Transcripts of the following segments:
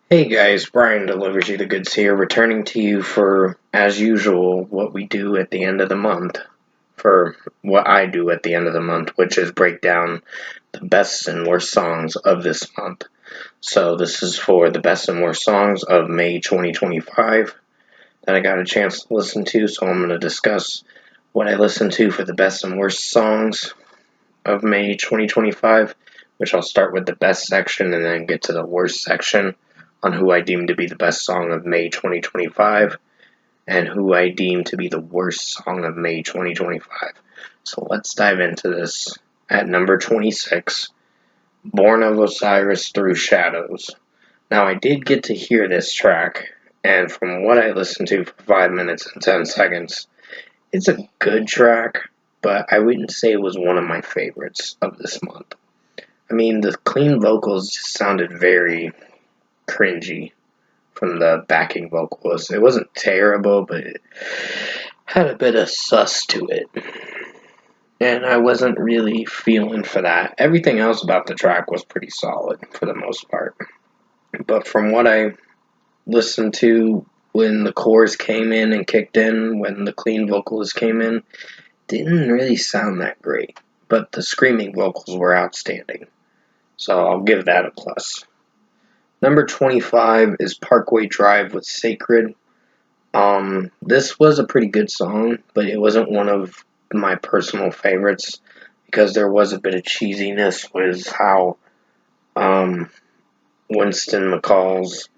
Hey guys, Brian delivers you the goods here, returning to you for, as usual, what we do at the end of the month. For what I do at the end of the month, which is break down the best and worst songs of this month. So this is for the best and worst songs of May 2025 that I got a chance to listen to. So I'm going to discuss what I listened to for the best and worst songs of May 2025, which I'll start with the best section and then get to the worst section on who I deem to be the best song of May 2025 and who I deem to be the worst song of May 2025. So let's dive into this. At number 26, Born of Osiris Through Shadows. Now, I did get to hear this track, and from what I listened to for 5 minutes and 10 seconds, it's a good track, but I wouldn't say it was one of my favorites of this month. I mean, the clean vocals just sounded very cringy from the backing vocalist. It wasn't terrible, but it had a bit of sus to it. And I wasn't really feeling for that. Everything else about the track was pretty solid for the most part. But from what I listened to when the chorus came in and kicked in, when the clean vocalist came in, didn't really sound that great. But the screaming vocals were outstanding. So I'll give that a plus. Number 25 is Parkway Drive with Sacred. This was a pretty good song, but it wasn't one of my personal favorites because there was a bit of cheesiness with how Winston McCall's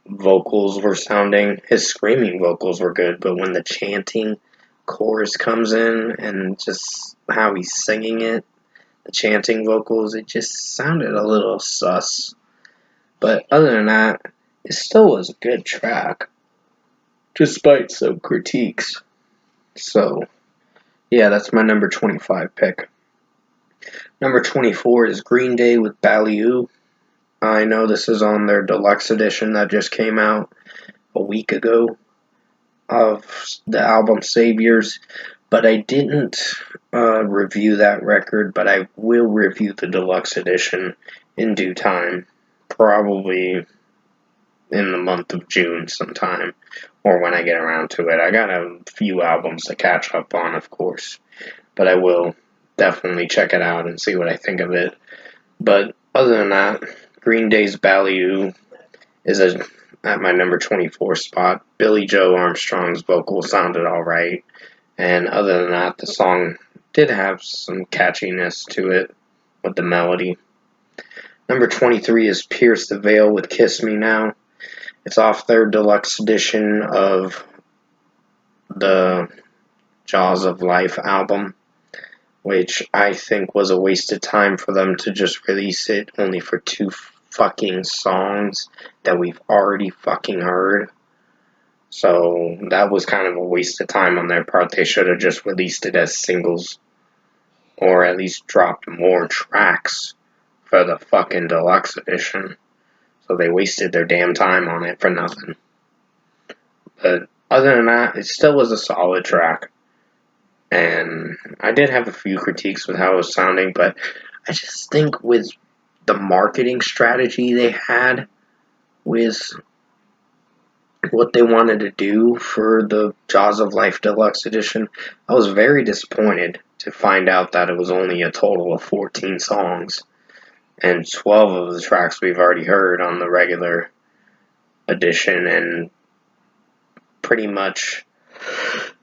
vocals were sounding. His screaming vocals were good, but when the chanting chorus comes in and just how he's singing it, the chanting vocals, it just sounded a little sus. But other than that, it still was a good track, despite some critiques. So, yeah, that's my number 25 pick. Number 24 is Green Day with Ballyoo. I know this is on their deluxe edition that just came out a week ago of the album Saviors, but I didn't review that record, but I will review the deluxe edition in due time, probably in the month of June sometime, or when I get around to it. I got a few albums to catch up on, of course, but I will definitely check it out and see what I think of it. But other than that, Green Day's Ballyoo is at my number 24 spot. Billy Joe Armstrong's vocal sounded alright, and other than that, the song did have some catchiness to it with the melody. Number 23 is Pierce the Veil with Kiss Me Now. It's off their deluxe edition of the Jaws of Life album, which I think was a waste of time for them to just release it only for 2 fucking songs that we've already fucking heard. So that was kind of a waste of time on their part. They should have just released it as singles, or at least dropped more tracks for the fucking deluxe edition. So they wasted their damn time on it for nothing. But other than that, it still was a solid track. And I did have a few critiques with how it was sounding, but I just think with the marketing strategy they had with what they wanted to do for the Jaws of Life Deluxe Edition, I was very disappointed to find out that it was only a total of 14 songs, and 12 of the tracks we've already heard on the regular edition, and pretty much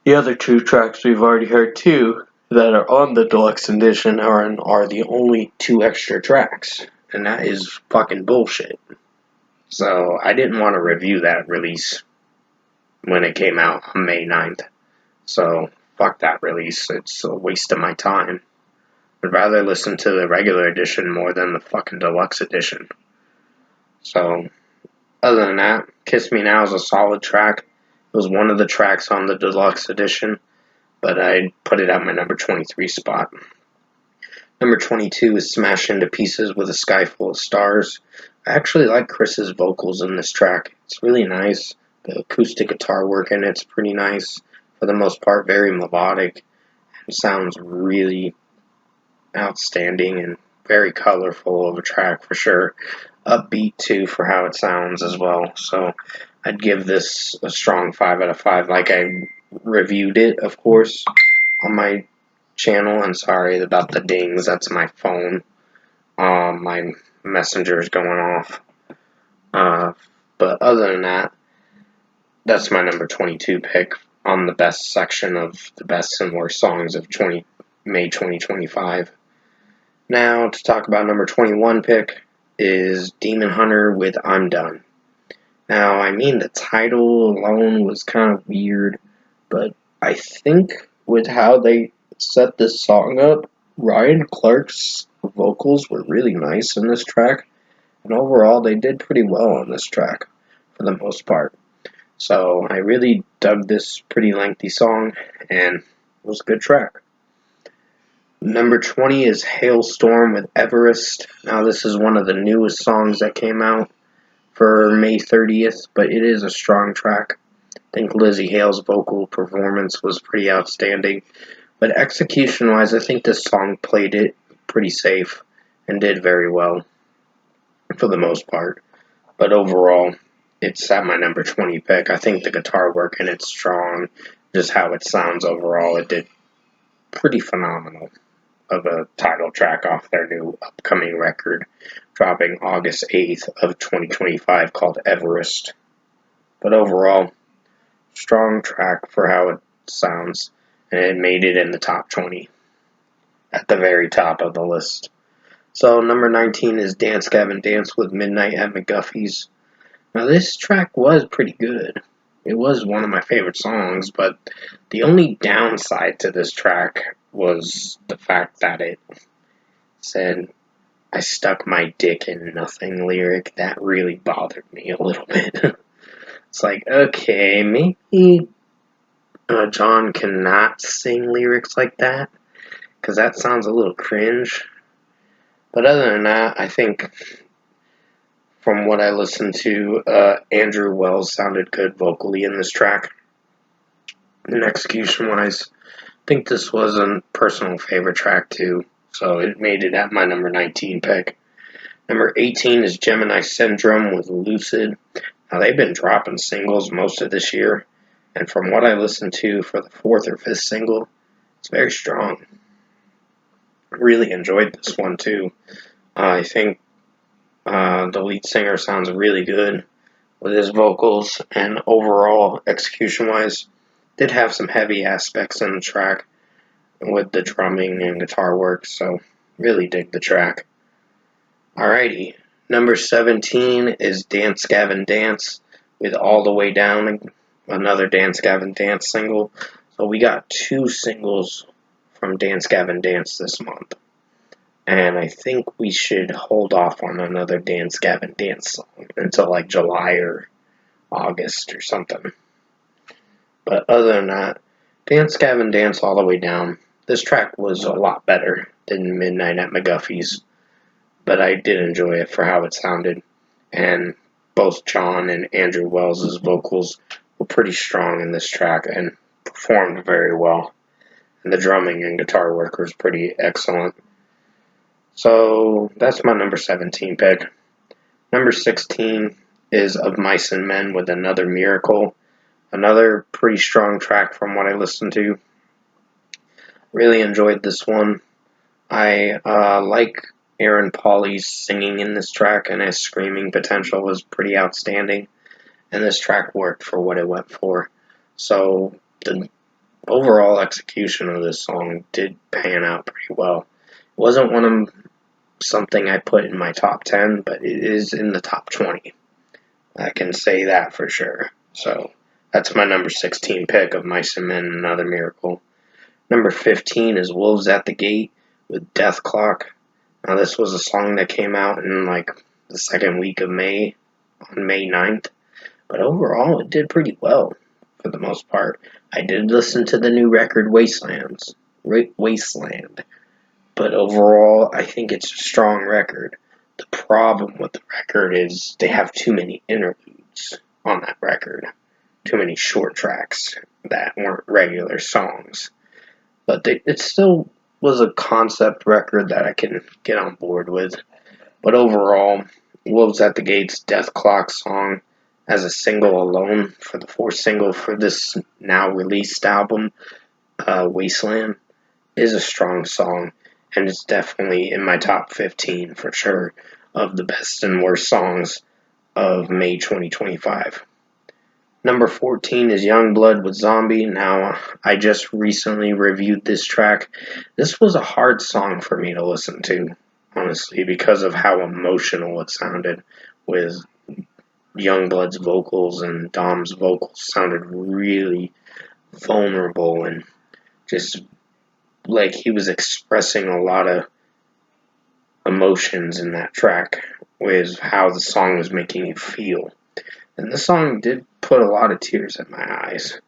the other 2 tracks we've already heard too that are on the deluxe edition are the only 2 extra tracks, and that is fucking bullshit. So I didn't want to review that release when it came out on May 9th. So fuck that release. It's a waste of my time. I'd rather listen to the regular edition more than the fucking deluxe edition. So other than that, Kiss Me Now is a solid track. It was one of the tracks on the deluxe edition, but I put it at my number 23 spot. Number 22 is Smash Into Pieces with a Sky Full of Stars. I actually like Chris's vocals in this track. It's really nice. The acoustic guitar work in it's pretty nice. For the most part, very melodic. It sounds really outstanding and very colorful of a track for sure. upbeat too for how it sounds as well. So I'd give this a strong 5 out of 5. Like I reviewed it, of course, on my channel. And sorry about the dings. That's my phone. My messenger is going off. Uh, but other than that, that's my number 22 pick on the best section of the best and worst songs of May 2025. Now, to talk about number 21 pick is Demon Hunter with I'm Done. Now, I mean, the title alone was kind of weird, but I think with how they set this song up, Ryan Clark's vocals were really nice in this track, and overall, they did pretty well on this track for the most part. So, I really dug this pretty lengthy song, and it was a good track. Number 20 is Hailstorm with Everest. Now, this is one of the newest songs that came out for May 30th, but it is a strong track. I think Lizzie Hale's vocal performance was pretty outstanding. But execution-wise, I think this song played it pretty safe and did very well for the most part. But overall, it's at my number 20 pick. I think the guitar work in it's strong. Just how it sounds overall, it did pretty phenomenal of a title track off their new upcoming record, dropping August 8th of 2025 called Everest. But overall, strong track for how it sounds, and it made it in the top 20 at the very top of the list. So number 19 is Dance Gavin Dance with Midnight at McGuffey's. Now this track was pretty good. It was one of my favorite songs, but the only downside to this track was the fact that it said, I stuck my dick in nothing lyric. That really bothered me a little bit. It's like, okay, maybe John cannot sing lyrics like that, because that sounds a little cringe. But other than that, I think from what I listened to, Andrew Wells sounded good vocally in this track. And execution-wise, I think this was a personal favorite track too, so it made it at my number 19 pick. Number 18 is Gemini Syndrome with Lucid. Now, they've been dropping singles most of this year, and from what I listened to for the fourth or fifth single, it's very strong. Really enjoyed this one too. I think the lead singer sounds really good with his vocals, and overall, execution-wise, did have some heavy aspects in the track with the drumming and guitar work, so really dig the track. Alrighty, number 17 is Dance Gavin Dance with All the Way Down, another Dance Gavin Dance single. So we got 2 singles from Dance Gavin Dance this month. And I think we should hold off on another Dance Gavin Dance song until like July or August or something. But other than that, Dance Gavin Dance All the Way Down. This track was a lot better than Midnight at McGuffey's, but I did enjoy it for how it sounded. And both John and Andrew Wells' vocals were pretty strong in this track and performed very well. And the drumming and guitar work was pretty excellent. So that's my number 17 pick. Number 16 is Of Mice and Men with Another Miracle. Another pretty strong track from what I listened to. Really enjoyed this one. I like Aaron Pauley's singing in this track, and his screaming potential was pretty outstanding. And this track worked for what it went for. So the overall execution of this song did pan out pretty well. It wasn't something I put in my top 10, but it is in the top 20. I can say that for sure. So that's my number 16 pick of Mice and Men, Another Miracle. Number 15 is Wolves at the Gate with Death Clock. Now this was a song that came out in like the second week of May, on May 9th. But overall, it did pretty well for the most part. I did listen to the new record Wasteland. But overall, I think it's a strong record. The problem with the record is they have too many interludes on that record. Too many short tracks that weren't regular songs. But it still was a concept record that I can get on board with. But overall, Wolves at the Gates Death Clock song as a single alone for the fourth single for this now released album, Wasteland, is a strong song, and it's definitely in my top 15 for sure of the best and worst songs of May 2025. Number 14 is Youngblood with Zombie. Now, I just recently reviewed this track. This was a hard song for me to listen to, honestly, because of how emotional it sounded, with Youngblood's vocals and Dom's vocals sounded really vulnerable and just like he was expressing a lot of emotions in that track with how the song was making you feel. And the song did put a lot of tears in my eyes.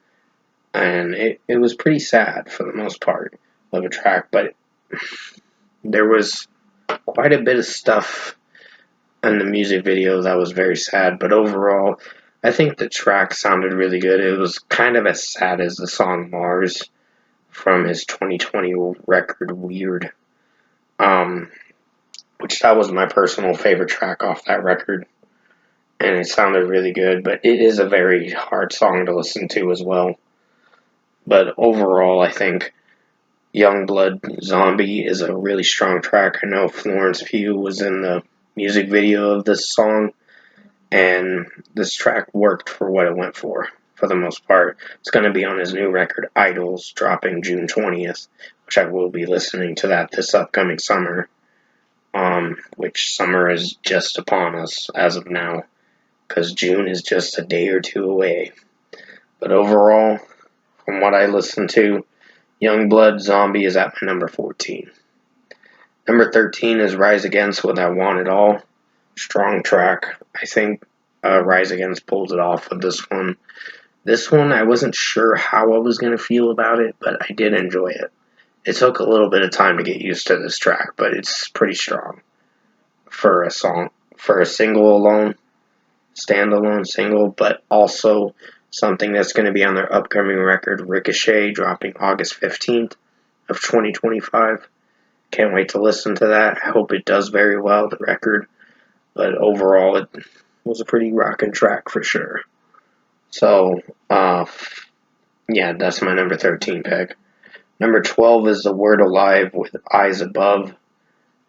And it was pretty sad for the most part of a track, but there was quite a bit of stuff in the music video that was very sad, but overall, I think the track sounded really good. It was kind of as sad as the song Mars from his 2020 record Weird, which that was my personal favorite track off that record, and it sounded really good, but it is a very hard song to listen to as well. But overall, I think Youngblood Zombie is a really strong track. I know Florence Pugh was in the music video of this song, and this track worked for what it went for the most part. It's going to be on his new record, Idols, dropping June 20th, which I will be listening to that this upcoming summer, which summer is just upon us as of now, because June is just a day or two away. But overall, from what I listened to, Youngblood Zombie is at my number 14. Number 13 is Rise Against with I Want It All. Strong track. I think Rise Against pulls it off with this one. This one, I wasn't sure how I was going to feel about it, but I did enjoy it. It took a little bit of time to get used to this track, but it's pretty strong for a song, for a single alone, standalone single, but also something that's going to be on their upcoming record, Ricochet, dropping August 15th of 2025. Can't wait to listen to that. I hope it does very well, the record. But overall, it was a pretty rockin' track for sure. So, yeah, that's my number 13 pick. Number 12 is The Word Alive with Eyes Above.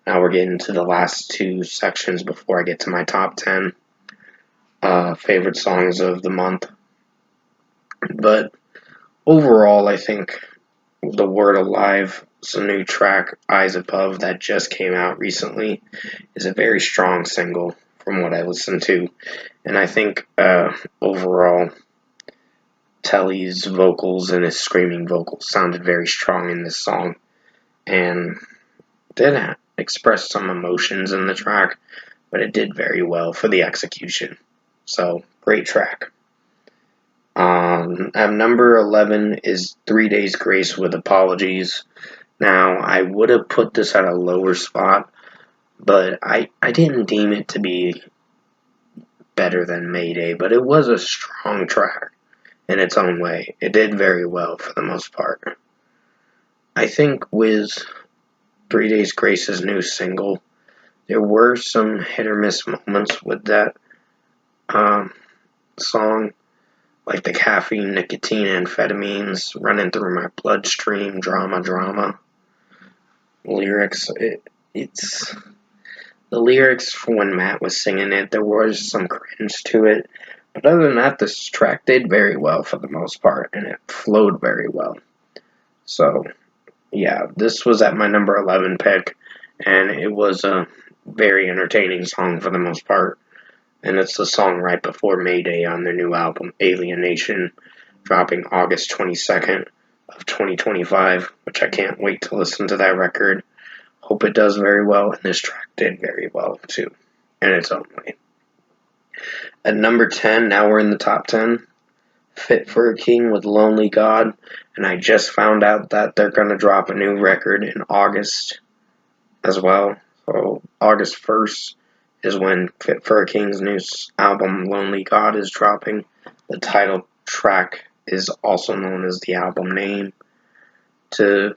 Now we're getting to the last two sections before I get to my top 10 favorite songs of the month. But overall, I think The Word Alive, it's a new track, Eyes Above, that just came out recently, is a very strong single from what I listened to. And I think overall, Telly's vocals and his screaming vocals sounded very strong in this song. And did express some emotions in the track, but it did very well for the execution. So, great track. At number 11 is 3 Days Grace with Apologies. Now, I would have put this at a lower spot, but I didn't deem it to be better than Mayday, but it was a strong track in its own way. It did very well for the most part. I think with 3 Days Grace's new single, there were some hit or miss moments with that song, like the caffeine, nicotine, amphetamines running through my bloodstream, drama. Lyrics, it's the lyrics for when Matt was singing it, there was some cringe to it. But other than that, this track did very well for the most part, and it flowed very well. So, yeah, this was at my number 11 pick, and it was a very entertaining song for the most part. And it's the song right before Mayday on their new album, Alienation, dropping August 22nd of 2025, which I can't wait to listen to that record. Hope it does very well, and this track did very well, too, in its own way. At number 10, now we're in the top 10, Fit for a King with Lonely God, and I just found out that they're going to drop a new record in August as well. So August 1st is when Fit for a King's new album, Lonely God, is dropping. The title track is also known as the album name to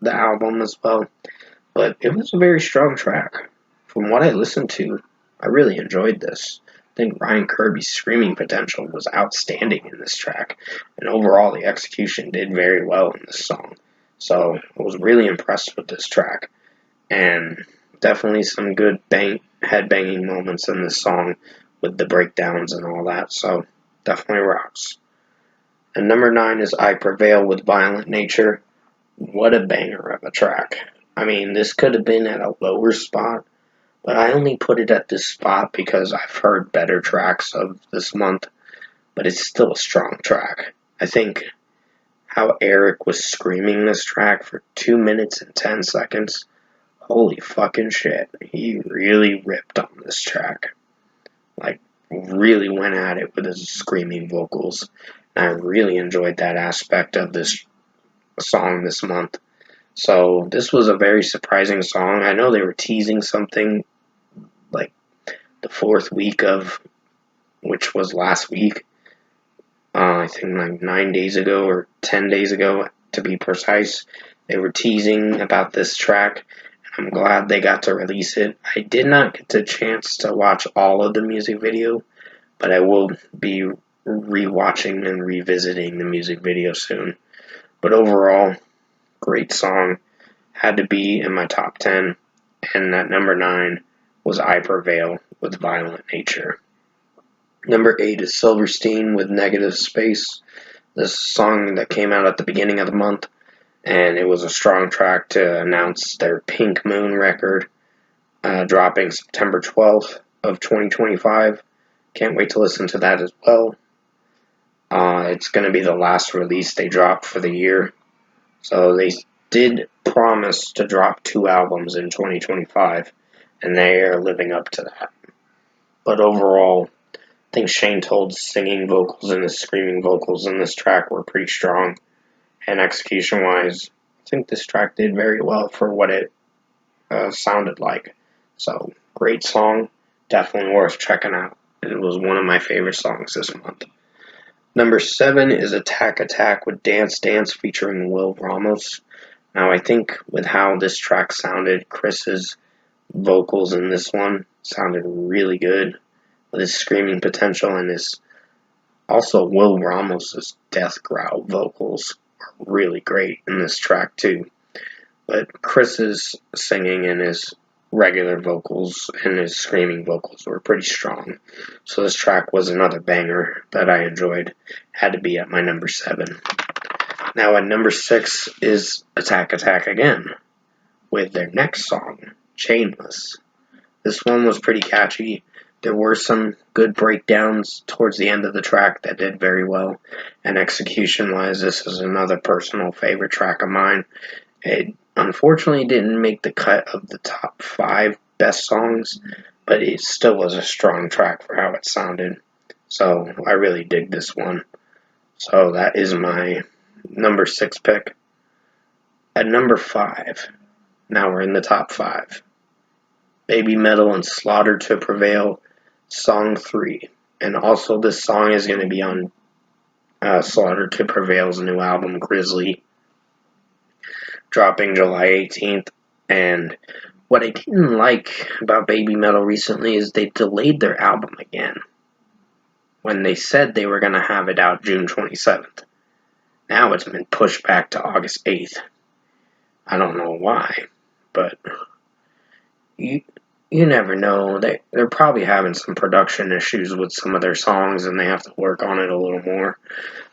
the album as well. But it was a very strong track. From what I listened to, I really enjoyed this. I think Ryan Kirby's screaming potential was outstanding in this track, and overall the execution did very well in this song. So I was really impressed with this track, and definitely some good head-banging moments in this song with the breakdowns and all that, so definitely rocks. And number 9 is I Prevail with Violent Nature. What a banger of a track. I mean, this could have been at a lower spot, but I only put it at this spot because I've heard better tracks of this month, but it's still a strong track. I think how Eric was screaming this track for 2 minutes and 10 seconds, holy fucking shit. He really ripped on this track. Like, really went at it with his screaming vocals. And I really enjoyed that aspect of this song this month. So this was a very surprising song. I know they were teasing something like the 4th week of, which was last week. I think like 9 days ago or 10 days ago to be precise. They were teasing about this track. I'm glad they got to release it. I did not get the chance to watch all of the music video, but I will be rewatching and revisiting the music video soon. But overall, great song. Had to be in my top 10, and at number 9 was I Prevail with Violent Nature. Number 8 is Silverstein with Negative Space. This song that came out at the beginning of the month, and it was a strong track to announce their Pink Moon record, dropping September 12th of 2025. Can't wait to listen to that as well. It's going to be the last release they dropped for the year. So they did promise to drop 2 albums in 2025, and they are living up to that. But overall, I think Shane Told's singing vocals and his screaming vocals in this track were pretty strong. And execution-wise, I think this track did very well for what it sounded like. So, great song, definitely worth checking out. It was one of my favorite songs this month. Number 7 is Attack Attack with Dance Dance featuring Will Ramos. Now, I think with how this track sounded, Chris's vocals in this one sounded really good with his screaming potential, and his also Will Ramos's death growl vocals are really great in this track too. But Chris's singing and his regular vocals and his screaming vocals were pretty strong. So this track was another banger that I enjoyed. Had to be at my number 7. Now at number 6 is Attack Attack again with their next song, Chainless. This one was pretty catchy. There were some good breakdowns towards the end of the track that did very well. And execution-wise, this is another personal favorite track of mine. It unfortunately didn't make the cut of the top 5 best songs, but it still was a strong track for how it sounded. So I really dig this one. So that is my number 6 pick. At number 5, now we're in the top 5. Baby Metal and Slaughter to Prevail, Song 3. And also this song is going to be on Slaughter to Prevail's new album, Grizzly, dropping July 18th. And what I didn't like about Baby Metal recently is they delayed their album again, when they said they were going to have it out June 27th. Now it's been pushed back to August 8th. I don't know why, but you never know. They're probably having some production issues with some of their songs, and they have to work on it a little more.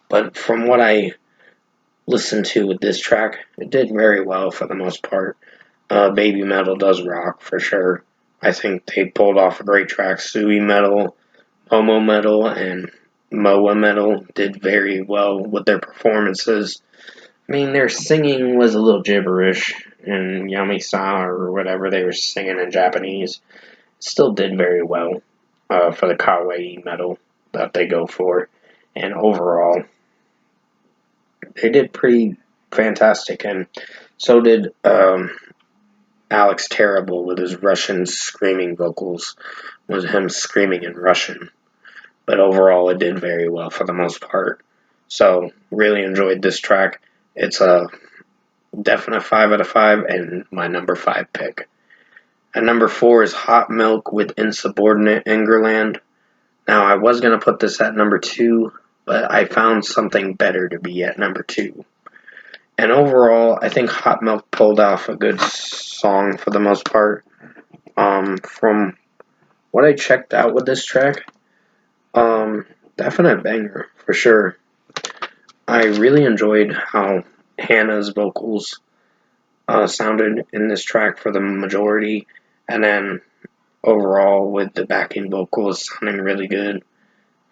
But from what I listened to with this track, it did very well for the most part. Baby Metal does rock for sure. I think they pulled off a great track. Sui Metal, Momo Metal, and Moa Metal did very well with their performances. I mean, their singing was a little gibberish in Yami-sa or whatever they were singing in Japanese. Still did very well for the kawaii metal that they go for. And overall, they did pretty fantastic. And so did Alex Terrible with his Russian screaming vocals, with him screaming in Russian. But overall, it did very well for the most part. So, really enjoyed this track. It's a definite 5 out of 5 and my number 5 pick. At number 4 is Hot Milk with Insubordinate Ingerland. Now, I was going to put this at number 2, but I found something better to be at number 2. And overall, I think Hot Milk pulled off a good song for the most part. From what I checked out with this track, definite banger for sure. I really enjoyed how Hannah's vocals sounded in this track for the majority, and then overall with the backing vocals sounding really good,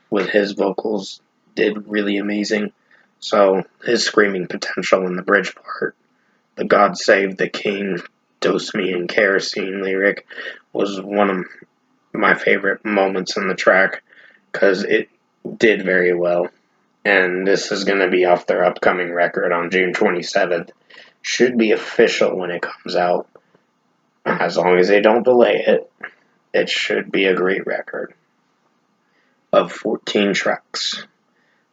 with his vocals did really amazing. So his screaming potential in the bridge part, the God Save the King, Dose Me in Kerosene lyric, was one of my favorite moments in the track because it did very well. And this is going to be off their upcoming record on June 27th. Should be official when it comes out. As long as they don't delay it, it should be a great record of 14 tracks.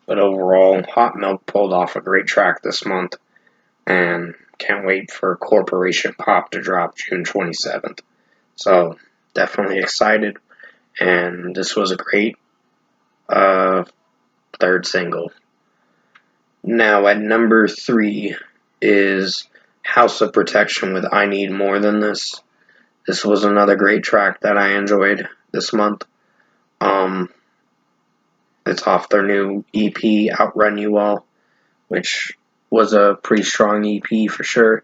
But overall, Hot Milk pulled off a great track this month, and can't wait for Corporation Pop to drop June 27th. So, definitely excited, and this was a great third single. Now, at number 3 is House of Protection with I Need More Than This. This was another great track that I enjoyed this month. It's off their new EP, Outrun You All, which was a pretty strong EP for sure.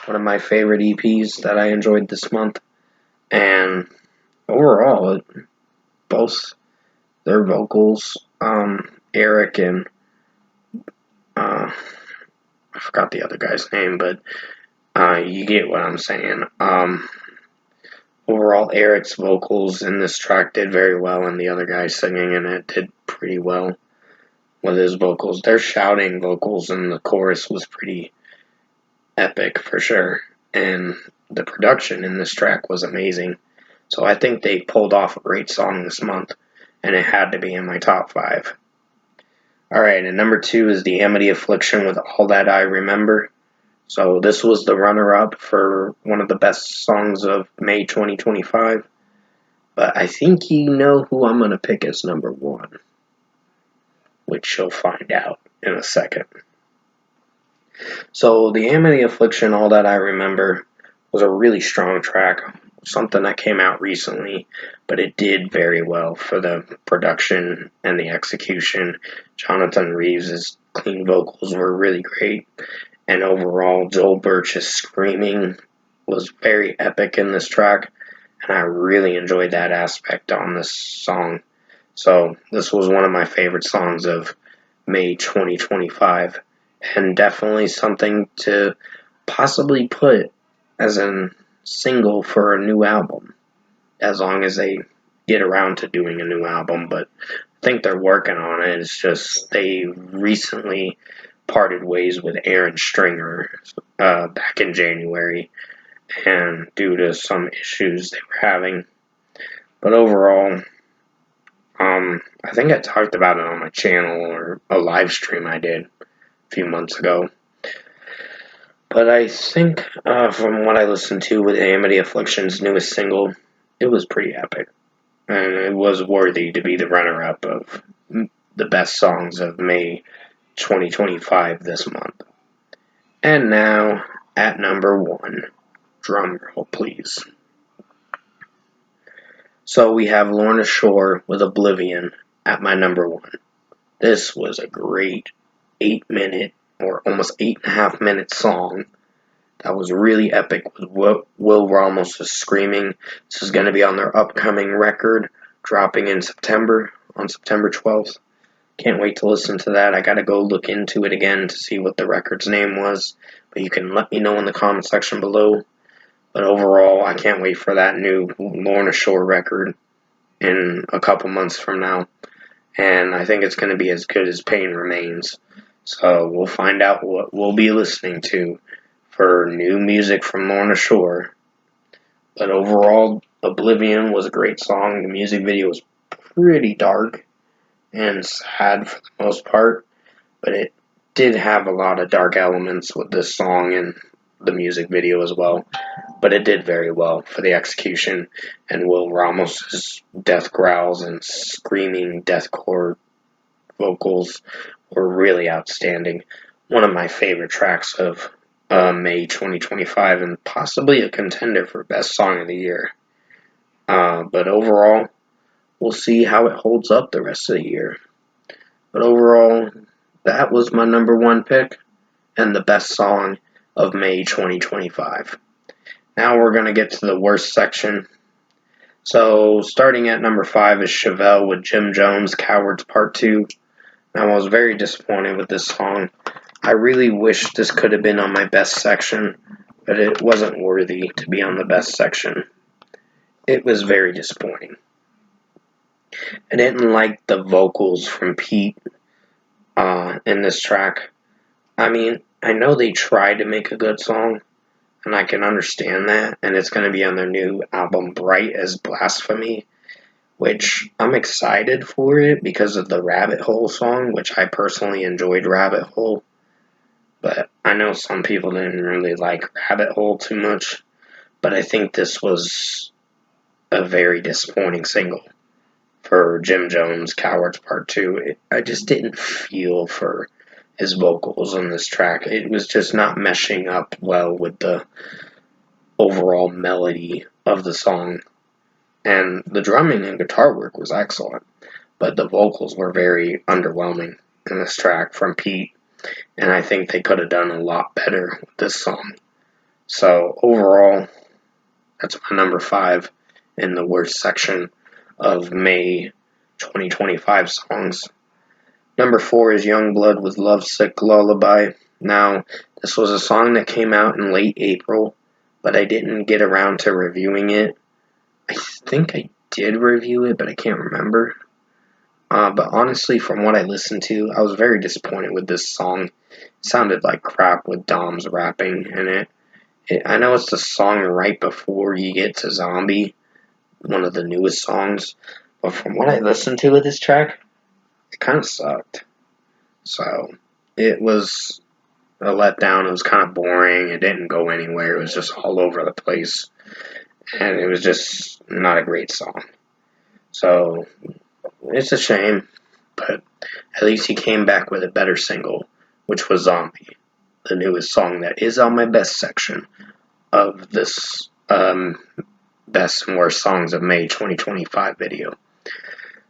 One of my favorite EPs that I enjoyed this month. And overall, both their vocals, Eric and I forgot the other guy's name, but you get what I'm saying. Overall, Eric's vocals in this track did very well, and the other guy singing in it did pretty well with his vocals. Their shouting vocals in the chorus was pretty epic for sure, and the production in this track was amazing. So I think they pulled off a great song this month, and it had to be in my top 5. Alright, and number 2 is The Amity Affliction with All That I Remember. So this was the runner-up for one of the best songs of May 2025. But I think you know who I'm going to pick as number 1, which you'll find out in a second. So The Amity Affliction, All That I Remember, was a really strong track. Something that came out recently, but it did very well for the production and the execution. Jonathan Reeves' clean vocals were really great. And overall, Joel Birch's screaming was very epic in this track, and I really enjoyed that aspect on this song. So this was one of my favorite songs of May 2025, and definitely something to possibly put as a single for a new album, as long as they get around to doing a new album. But I think they're working on it. It's just they recently parted ways with Aaron Stringer back in January, and due to some issues they were having. But overall, I think I talked about it on my channel or a live stream I did a few months ago. But I think from what I listened to with Amity Affliction's newest single, it was pretty epic. And it was worthy to be the runner-up of the best songs of May 2025 this month. And now, at number 1, drum roll please. So we have Lorna Shore with Oblivion at my number 1. This was a great 8-minute or almost 8.5-minute song that was really epic with Will Ramos' screaming. This is going to be on their upcoming record, dropping in September, on September 12th. Can't wait to listen to that. I gotta go look into it again to see what the record's name was, but you can let me know in the comment section below. But overall, I can't wait for that new Lorna Shore record in a couple months from now, and I think it's going to be as good as Pain Remains. So we'll find out what we'll be listening to for new music from Lorna Shore. But overall, Oblivion was a great song. The music video was pretty dark and sad for the most part, but it did have a lot of dark elements with this song, and the music video as well, but it did very well for the execution, and Will Ramos's death growls and screaming deathcore vocals were really outstanding. One of my favorite tracks of May 2025, and possibly a contender for Best Song of the Year. But overall, we'll see how it holds up the rest of the year. But overall, that was my number one pick and the best song of May 2025. Now we're going to get to the worst section. So, starting at number 5 is Chevelle with Jim Jones, Cowards Part 2. Now, I was very disappointed with this song. I really wish this could have been on my best section, but it wasn't worthy to be on the best section. It was very disappointing. I didn't like the vocals from Pete in this track. I mean, I know they tried to make a good song, and I can understand that, and it's going to be on their new album, Bright as Blasphemy, which I'm excited for it because of the Rabbit Hole song, which I personally enjoyed Rabbit Hole, but I know some people didn't really like Rabbit Hole too much, but I think this was a very disappointing single for Jim Jones, Cowards Part 2. I just didn't feel for his vocals on this track. It was just not meshing up well with the overall melody of the song. And the drumming and guitar work was excellent, but the vocals were very underwhelming in this track from Pete, and I think they could have done a lot better with this song. So overall, that's my number 5 in the worst section of May 2025 songs. Number 4 is Youngblood with Lovesick Lullaby. Now, this was a song that came out in late April, but I didn't get around to reviewing it. I think I did review it, but I can't remember. But honestly, from what I listened to, I was very disappointed with this song. It sounded like crap with Dom's rapping in it. I know it's the song right before you get to Zombie, one of the newest songs, but from what I listened to with this track, it kind of sucked. So, it was a letdown. It was kind of boring. It didn't go anywhere. It was just all over the place. And it was just not a great song. So, it's a shame. But at least he came back with a better single, which was Zombie, the newest song that is on my best section of this Best and Worst Songs of May 2025 video.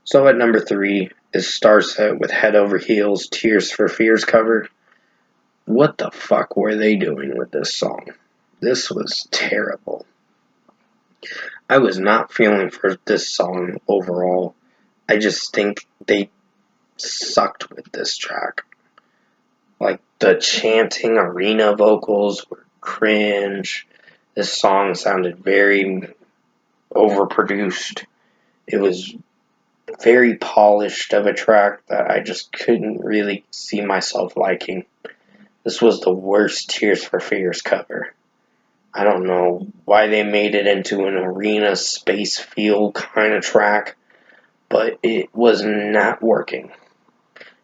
So at number 3 is Starset with Head Over Heels, Tears for Fears cover. What the fuck were they doing with this song? This was terrible. I was not feeling for this song overall. I just think they sucked with this track. Like, the chanting arena vocals were cringe. This song sounded very overproduced. It was very polished of a track that I just couldn't really see myself liking. This was the worst Tears for Fears cover. I don't know why they made it into an arena space feel kind of track, but it was not working.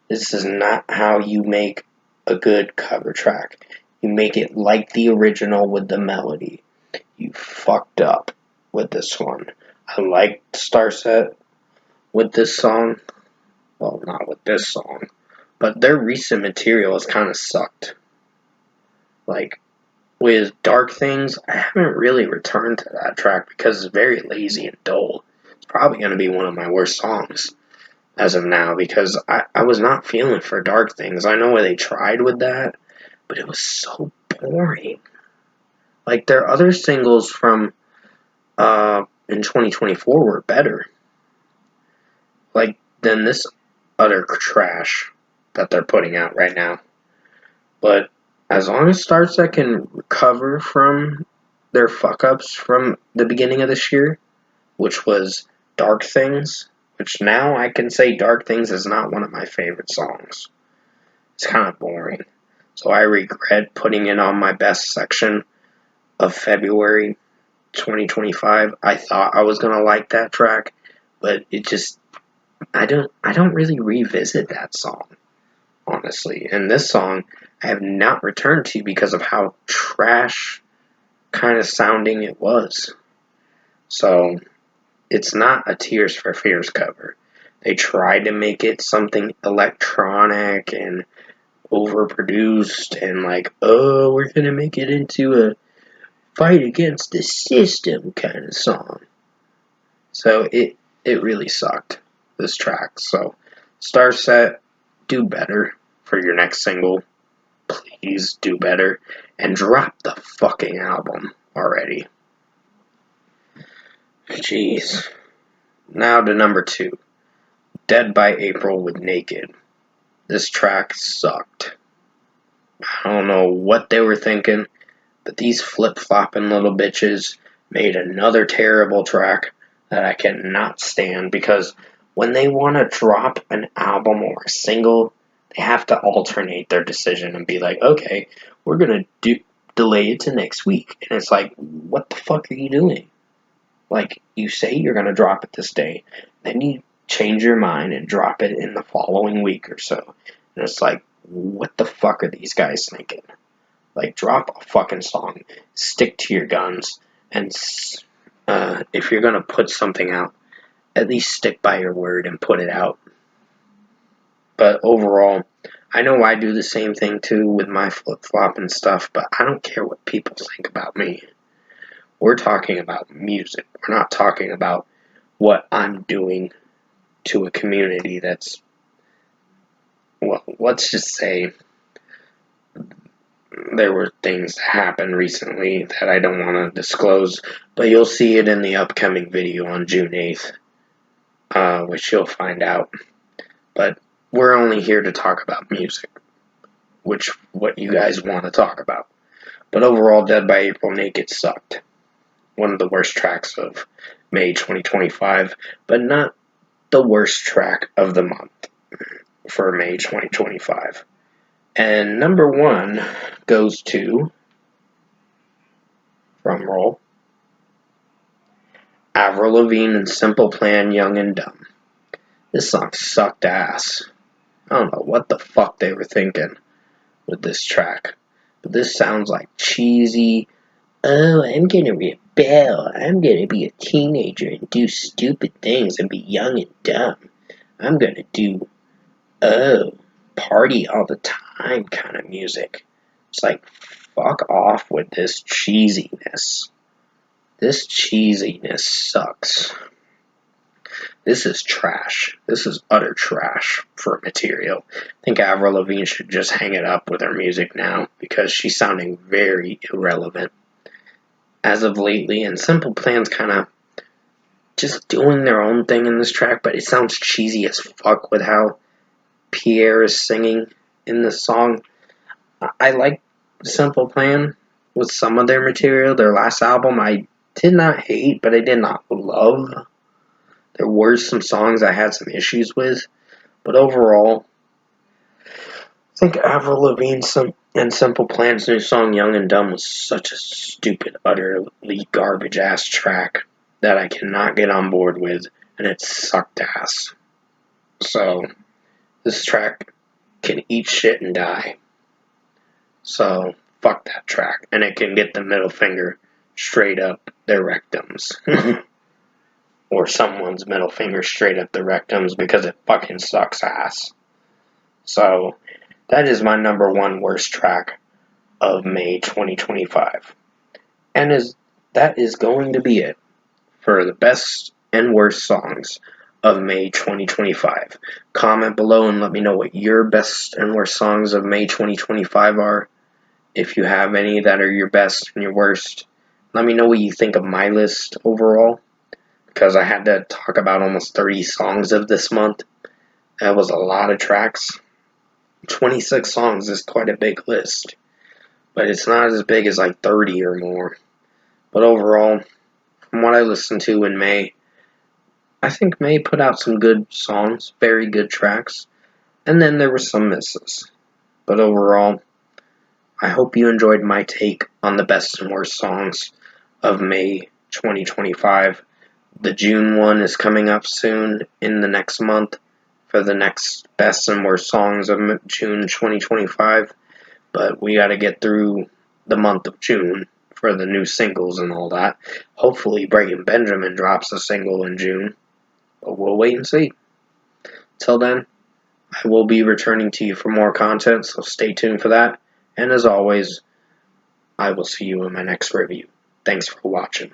This is not how you make a good cover track. You make it like the original with the melody. You fucked up with this one. I liked Starset with this song. Well, not with this song, but their recent material has kind of sucked. Like, with Dark Things, I haven't really returned to that track because it's very lazy and dull. It's probably going to be one of my worst songs as of now because I was not feeling for Dark Things. I know they tried with that, but it was so boring. Like, their other singles from in 2024 were better. Like, than this utter trash that they're putting out right now. But as long as Starset can recover from their fuck-ups from the beginning of this year, which was Dark Things, which now I can say Dark Things is not one of my favorite songs. It's kind of boring. So I regret putting it on my best section of February 2025. I thought I was going to like that track, but it just, I don't really revisit that song honestly. And this song I have not returned to because of how trash kind of sounding it was. So it's not a Tears for Fears cover. They tried to make it something electronic and overproduced and like, oh, we're gonna make it into a fight against the system kind of song. So it really sucked, this track. So Starset, do better for your next single. Please do better and drop the fucking album already. Jeez. Now to number 2. Dead by April with Naked. This track sucked. I don't know what they were thinking, but these flip-flopping little bitches made another terrible track that I cannot stand because when they want to drop an album or a single, they have to alternate their decision and be like, okay, we're going to delay it to next week. And it's like, what the fuck are you doing? Like, you say you're going to drop it this day, then you change your mind and drop it in the following week or so. And it's like, what the fuck are these guys thinking? Like, drop a fucking song, stick to your guns, and if you're gonna put something out, at least stick by your word and put it out. But overall, I know I do the same thing too with my flip-flop and stuff, but I don't care what people think about me. We're talking about music. We're not talking about what I'm doing to a community that's, well, let's just say there were things that happened recently that I don't want to disclose, but you'll see it in the upcoming video on June 8th, which you'll find out. But we're only here to talk about music, which what you guys want to talk about. But overall, Dead by April Naked sucked. One of the worst tracks of May 2025, but not the worst track of the month for May 2025. And number 1 goes to, drum roll, Avril Lavigne and Simple Plan, Young and Dumb. This song sucked ass. I don't know what the fuck they were thinking with this track. But this sounds like cheesy, oh, I'm gonna rebel. I'm gonna be a teenager and do stupid things and be young and dumb. I'm gonna do, oh, party all the time kind of music. It's like, fuck off with this cheesiness. This cheesiness sucks. This is trash. This is utter trash for material. I think Avril Lavigne should just hang it up with her music now because she's sounding very irrelevant as of lately. And Simple Plan's kind of just doing their own thing in this track, but it sounds cheesy as fuck with how Pierre is singing in this song. I like Simple Plan with some of their material. Their last album I did not hate, but I did not love. There were some songs I had some issues with, but overall, I think Avril Lavigne and Simple Plan's new song Young and Dumb was such a stupid, utterly garbage-ass track that I cannot get on board with, and it sucked ass. So, this track can eat shit and die. So, fuck that track, and it can get the middle finger straight up their rectums. Or someone's middle finger straight up the rectums because it fucking sucks ass. So, that is my number 1 worst track of May 2025. And that is going to be it for the best and worst songs of May 2025. Comment below and let me know what your best and worst songs of May 2025 are. If you have any that are your best and your worst, let me know what you think of my list overall. Because I had to talk about almost 30 songs of this month. That was a lot of tracks. 26 songs is quite a big list. But it's not as big as like 30 or more. But overall, from what I listened to in May, I think May put out some good songs, very good tracks. And then there were some misses. But overall, I hope you enjoyed my take on the best and worst songs of May 2025. The June one is coming up soon in the next month, for the next best and worst songs of June 2025. But we got to get through the month of June for the new singles and all that. Hopefully, Breaking Benjamin drops a single in June, but we'll wait and see. Till then, I will be returning to you for more content, so stay tuned for that. And as always, I will see you in my next review. Thanks for watching.